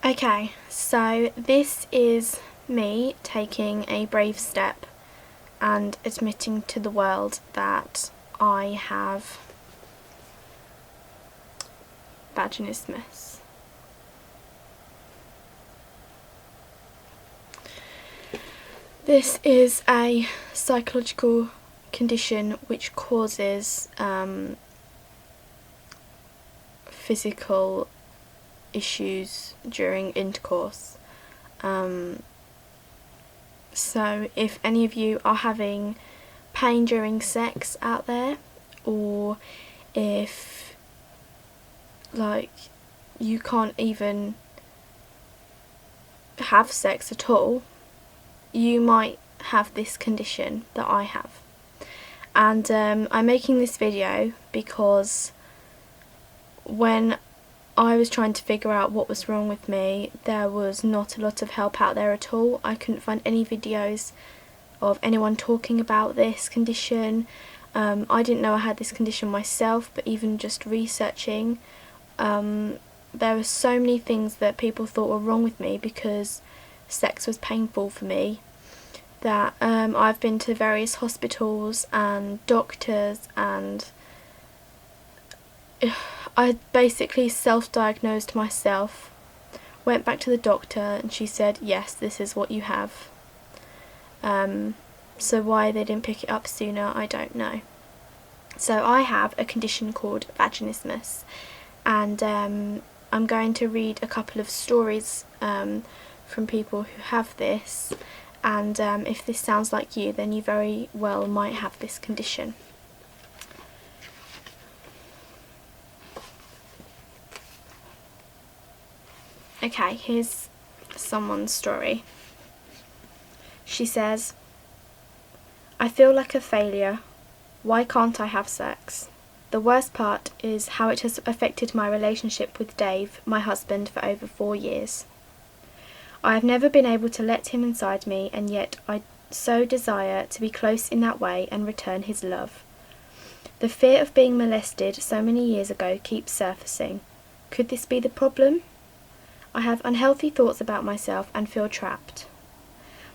Okay, so this is me taking a brave step and admitting to the world that I have vaginismus. This is a psychological condition which causes physical issues during intercourse. So if any of you are having pain during sex out there, or if you can't even have sex at all, you might have this condition that I have. And I'm making this video because when I was trying to figure out what was wrong with me, there was not a lot of help out there at all. I couldn't find any videos of anyone talking about this condition. I didn't know I had this condition myself, but even just researching, there were so many things that people thought were wrong with me because sex was painful for me, that I've been to various hospitals and doctors, and I basically self-diagnosed myself, went back to the doctor and she said, yes, this is what you have. So why they didn't pick it up sooner, I don't know. So I have a condition called vaginismus, and I'm going to read a couple of stories from people who have this, and if this sounds like you, then you very well might have this condition. Okay, here's someone's story. She says, I feel like a failure. Why can't I have sex? The worst part is how it has affected my relationship with Dave, my husband, for over 4 years. I have never been able to let him inside me, and yet I so desire to be close in that way and return his love. The fear of being molested so many years ago keeps surfacing. Could this be the problem? I have unhealthy thoughts about myself and feel trapped.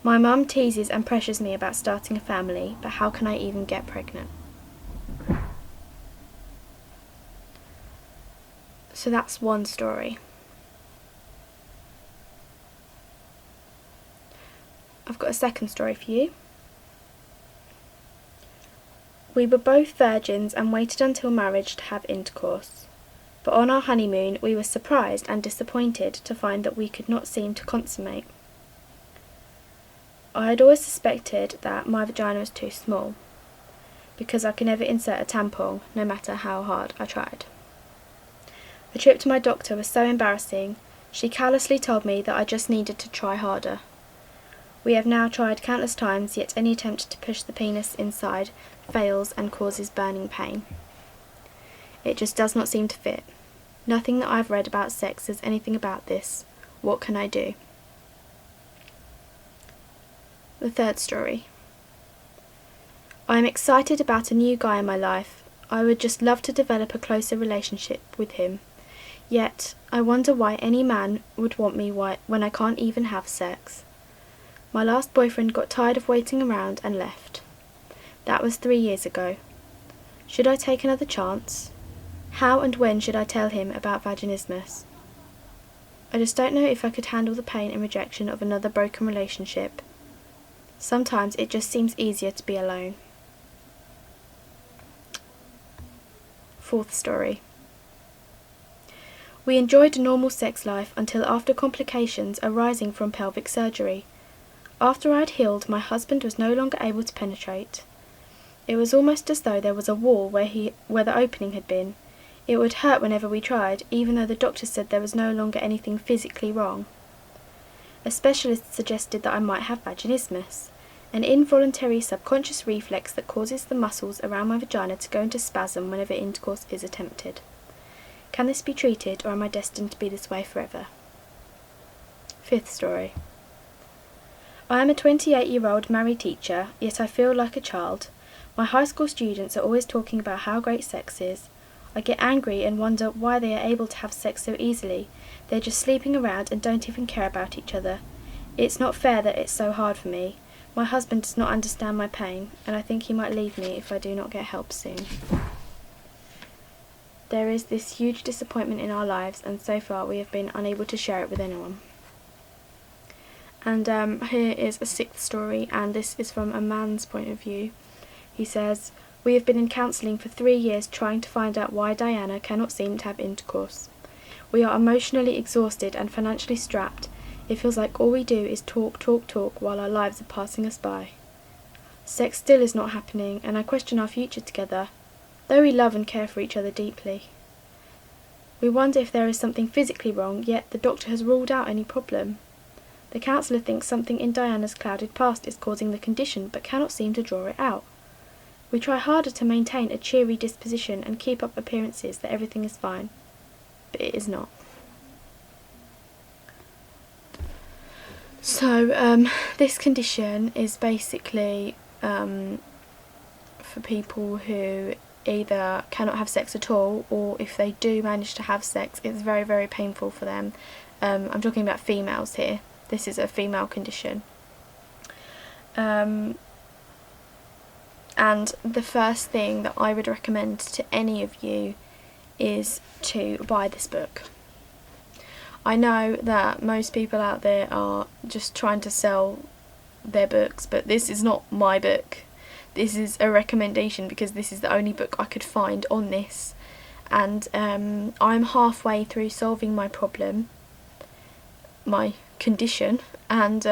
My mum teases and pressures me about starting a family, but how can I even get pregnant? So that's one story. I've got a second story for you. We were both virgins and waited until marriage to have intercourse. But on our honeymoon we were surprised and disappointed to find that we could not seem to consummate. I had always suspected that my vagina was too small, because I could never insert a tampon, no matter how hard I tried. The trip to my doctor was so embarrassing. She callously told me that I just needed to try harder. We have now tried countless times, yet any attempt to push the penis inside fails and causes burning pain. It just does not seem to fit. Nothing that I've read about sex says anything about this. What can I do? The third story. I am excited about a new guy in my life. I would just love to develop a closer relationship with him. Yet, I wonder why any man would want me when I can't even have sex. My last boyfriend got tired of waiting around and left. That was 3 years ago. Should I take another chance? How and when should I tell him about vaginismus? I just don't know if I could handle the pain and rejection of another broken relationship. Sometimes it just seems easier to be alone. Fourth story. We enjoyed a normal sex life until after complications arising from pelvic surgery. After I had healed, my husband was no longer able to penetrate. It was almost as though there was a wall where the opening had been. It would hurt whenever we tried, even though the doctor said there was no longer anything physically wrong. A specialist suggested that I might have vaginismus, an involuntary subconscious reflex that causes the muscles around my vagina to go into spasm whenever intercourse is attempted. Can this be treated, or am I destined to be this way forever? Fifth story. I am a 28-year-old married teacher, yet I feel like a child. My high school students are always talking about how great sex is. I get angry and wonder why they are able to have sex so easily. They're just sleeping around and don't even care about each other. It's not fair that it's so hard for me. My husband does not understand my pain, and I think he might leave me if I do not get help soon. There is this huge disappointment in our lives, and so far we have been unable to share it with anyone. And here is a sixth story, and this is from a man's point of view. He says, "We have been in counselling for 3 years trying to find out why Diana cannot seem to have intercourse. We are emotionally exhausted and financially strapped. It feels like all we do is talk, talk, talk while our lives are passing us by. Sex still is not happening, and I question our future together, though we love and care for each other deeply. We wonder if there is something physically wrong, yet the doctor has ruled out any problem. The counsellor thinks something in Diana's clouded past is causing the condition, but cannot seem to draw it out. We try harder to maintain a cheery disposition and keep up appearances that everything is fine, but it is not." So, this condition is basically for people who either cannot have sex at all, or if they do manage to have sex, it's very, very painful for them. I'm talking about females here. This is a female condition. And the first thing that I would recommend to any of you is to buy this book. I know that most people out there are just trying to sell their books, but this is not my book. This is a recommendation because this is the only book I could find on this, and I'm halfway through solving my problem, my condition, and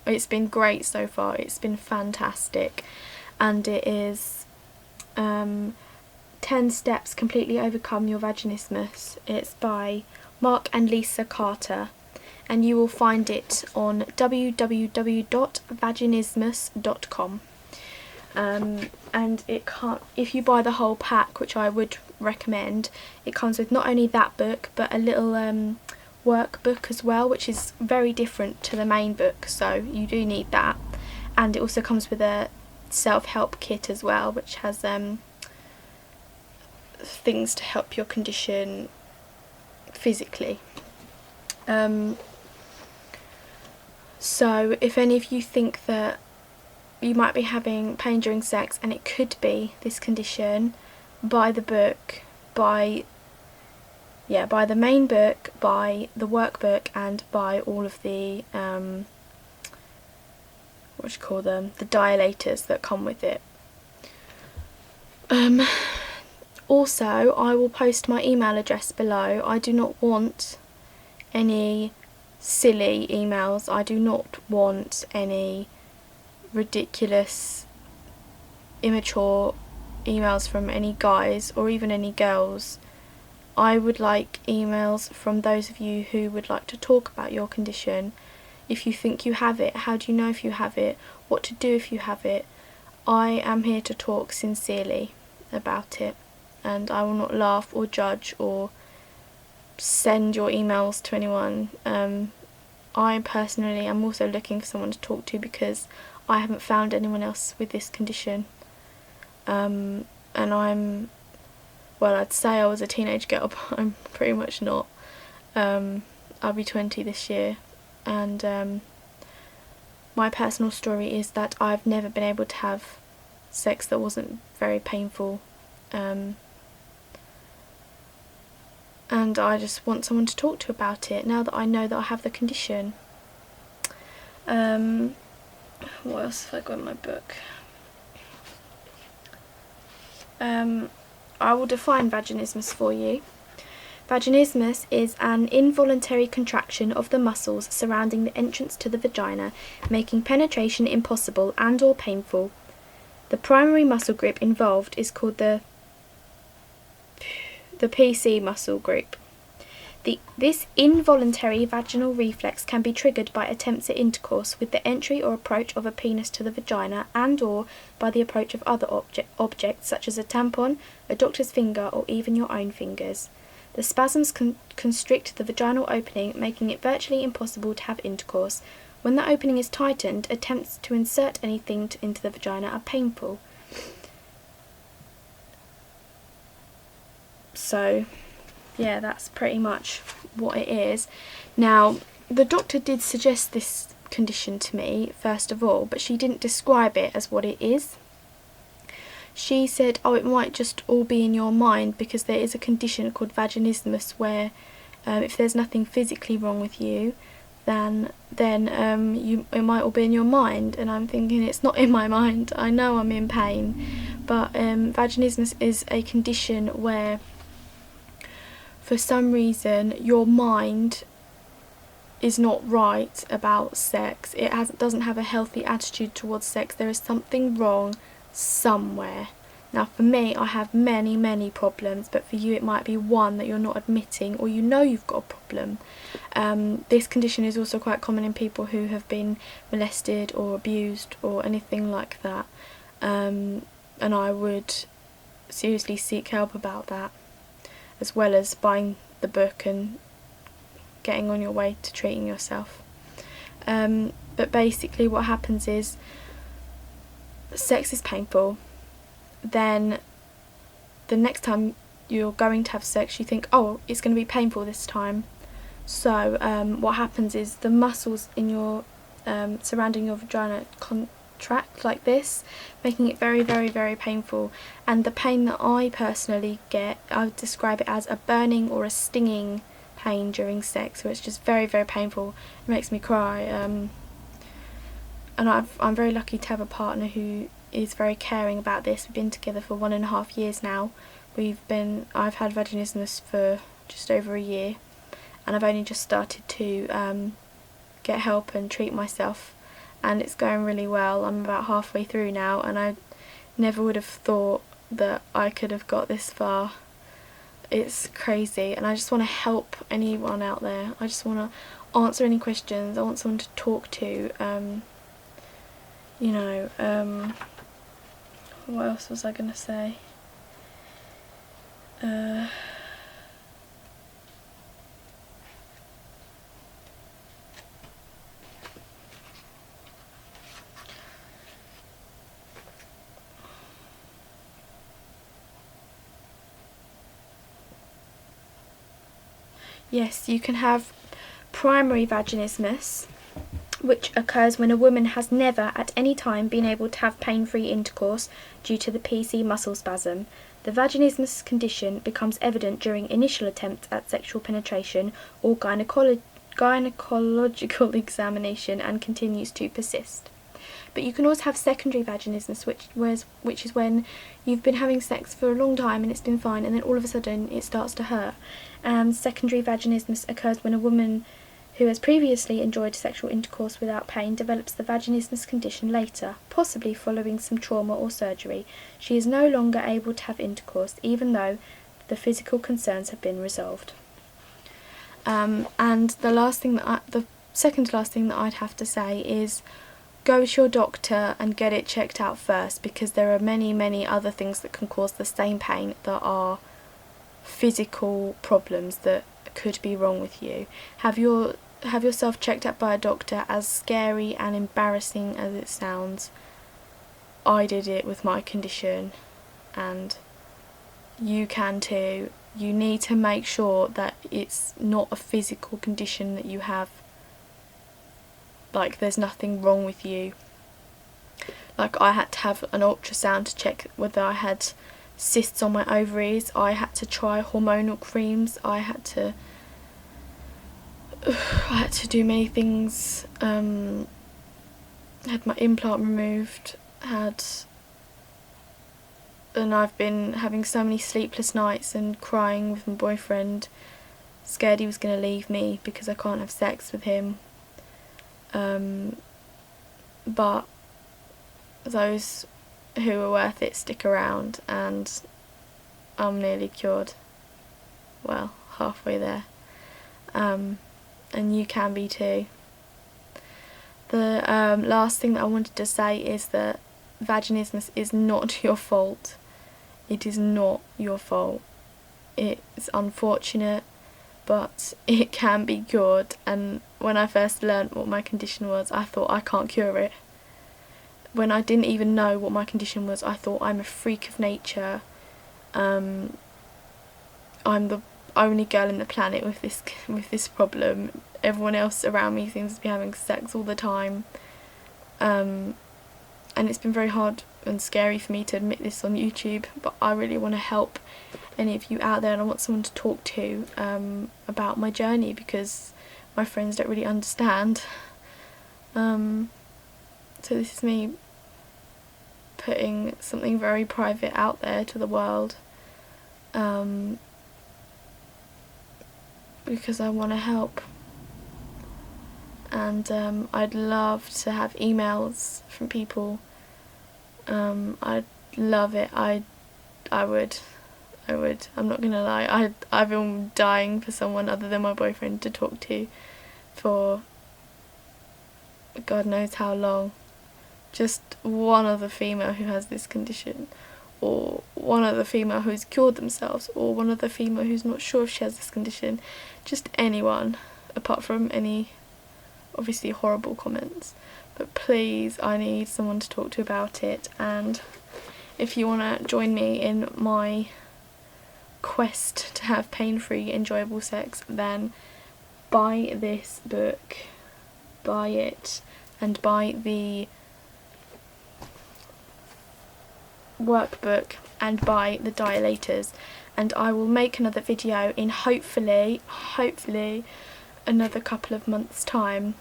it's been great so far. It's been fantastic, and it is 10 Steps Completely Overcome Your Vaginismus. It's by Mark and Lisa Carter, and you will find it on www.vaginismus.com. And if you buy the whole pack, which I would recommend, it comes with not only that book but a little workbook as well, which is very different to the main book, so you do need that. And it also comes with a self-help kit as well, which has things to help your condition physically. So if any of you think that you might be having pain during sex and it could be this condition, buy the book, buy the main book, buy the workbook, and buy all of the the dilators that come with it. Also, I will post my email address below. I do not want any silly emails. I do not want any ridiculous, immature emails from any guys or even any girls. I would like emails from those of you who would like to talk about your condition. If you think you have it, how do you know if you have it? What to do if you have it? I am here to talk sincerely about it, and I will not laugh or judge or send your emails to anyone. I personally am also looking for someone to talk to because I haven't found anyone else with this condition. And I'd say I was a teenage girl, but I'm pretty much not. I'll be 20 this year, and my personal story is that I've never been able to have sex that wasn't very painful, and I just want someone to talk to about it now that I know that I have the condition. What else have I got in my book? I will define vaginismus for you. Vaginismus is an involuntary contraction of the muscles surrounding the entrance to the vagina, making penetration impossible and or painful. The primary muscle group involved is called the PC muscle group. This involuntary vaginal reflex can be triggered by attempts at intercourse with the entry or approach of a penis to the vagina, and or by the approach of other objects such as a tampon, a doctor's finger, or even your own fingers. The spasms constrict the vaginal opening, making it virtually impossible to have intercourse. When the opening is tightened, attempts to insert anything into the vagina are painful. So yeah, that's pretty much what it is. Now, the doctor did suggest this condition to me first of all, but she didn't describe it as what it is. She said, oh, it might just all be in your mind, because there is a condition called vaginismus where if there's nothing physically wrong with you, then it might all be in your mind. And I'm thinking, it's not in my mind. I know I'm in pain, but vaginismus is a condition where for some reason your mind is not right about sex. It doesn't have a healthy attitude towards sex. There is something wrong somewhere. Now for me, I have many problems, but for you it might be one that you're not admitting, or you know you've got a problem. This condition is also quite common in people who have been molested or abused or anything like that, and I would seriously seek help about that, as well as buying the book and getting on your way to treating yourself. But basically what happens is, sex is painful, then the next time you're going to have sex you think, oh, it's going to be painful this time. So what happens is the muscles in your surrounding your vagina contract like this, making it very painful. And the pain that I personally get, I would describe it as a burning or a stinging pain during sex, so it's just very painful. It makes me cry, and I'm very lucky to have a partner who is very caring about this. We've been together for 1.5 years now. I've had vaginismus for just over a year, and I've only just started to get help and treat myself, and it's going really well. I'm about halfway through now, and I never would have thought that I could have got this far. It's crazy, and I just want to help anyone out there. I just want to answer any questions. I want someone to talk to. What else was I going to say? Yes, you can have primary vaginismus, which occurs when a woman has never at any time been able to have pain-free intercourse due to the PC muscle spasm. The vaginismus condition becomes evident during initial attempts at sexual penetration or gynecological examination and continues to persist. But you can also have secondary vaginismus, which is when you've been having sex for a long time and it's been fine, and then all of a sudden it starts to hurt. Secondary vaginismus occurs when a woman who has previously enjoyed sexual intercourse without pain develops the vaginismus condition later, possibly following some trauma or surgery. She is no longer able to have intercourse, even though the physical concerns have been resolved. And the second to last thing that I'd have to say is, go to your doctor and get it checked out first, because there are many other things that can cause the same pain that are physical problems that could be wrong with you. Have yourself checked out by a doctor. As scary and embarrassing as it sounds, I did it with my condition, and you can too. You need to make sure that it's not a physical condition that you have, like there's nothing wrong with you. Like, I had to have an ultrasound to check whether I had cysts on my ovaries. I had to try hormonal creams. I had to do many things. Had my implant removed. And I've been having so many sleepless nights and crying with my boyfriend, scared he was going to leave me because I can't have sex with him. But those who are worth it stick around, and I'm nearly cured. Well, halfway there. And you can be too. The last thing that I wanted to say is that vaginismus is not your fault. It is not your fault. It's unfortunate, but it can be cured. And when I first learnt what my condition was, I thought, I can't cure it. When I didn't even know what my condition was, I thought, I'm a freak of nature. I'm the only girl in the planet with this problem. Everyone else around me seems to be having sex all the time, and it's been very hard and scary for me to admit this on YouTube, but I really want to help any of you out there, and I want someone to talk to about my journey, because my friends don't really understand. So this is me putting something very private out there to the world, because I want to help. And I'd love to have emails from people. I'd love it. I would. I'm not gonna lie. I've been dying for someone other than my boyfriend to talk to for God knows how long. Just one other female who has this condition, or one other female who's cured themselves, or one other female who's not sure if she has this condition. Just anyone, apart from any obviously horrible comments. But please, I need someone to talk to about it. And if you want to join me in my quest to have pain-free, enjoyable sex, then buy this book, buy it, and buy the workbook, and buy the dilators. And I will make another video in hopefully another couple of months' time.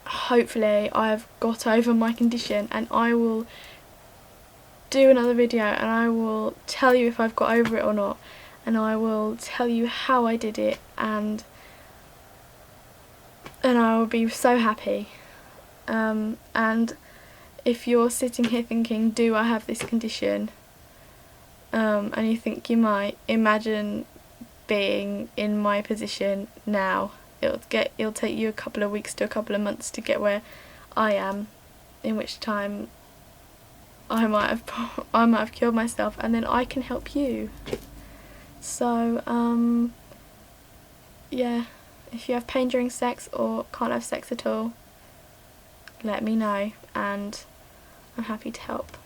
Hopefully I've got over my condition, and I will do another video, and I will tell you if I've got over it or not, and I will tell you how I did it, and I will be so happy. And if you're sitting here thinking, do I have this condition, and you think you might, imagine being in my position now. It'll take you a couple of weeks to a couple of months to get where I am, in which time I might have cured myself, and then I can help you. So yeah, if you have pain during sex or can't have sex at all, let me know, and I'm happy to help.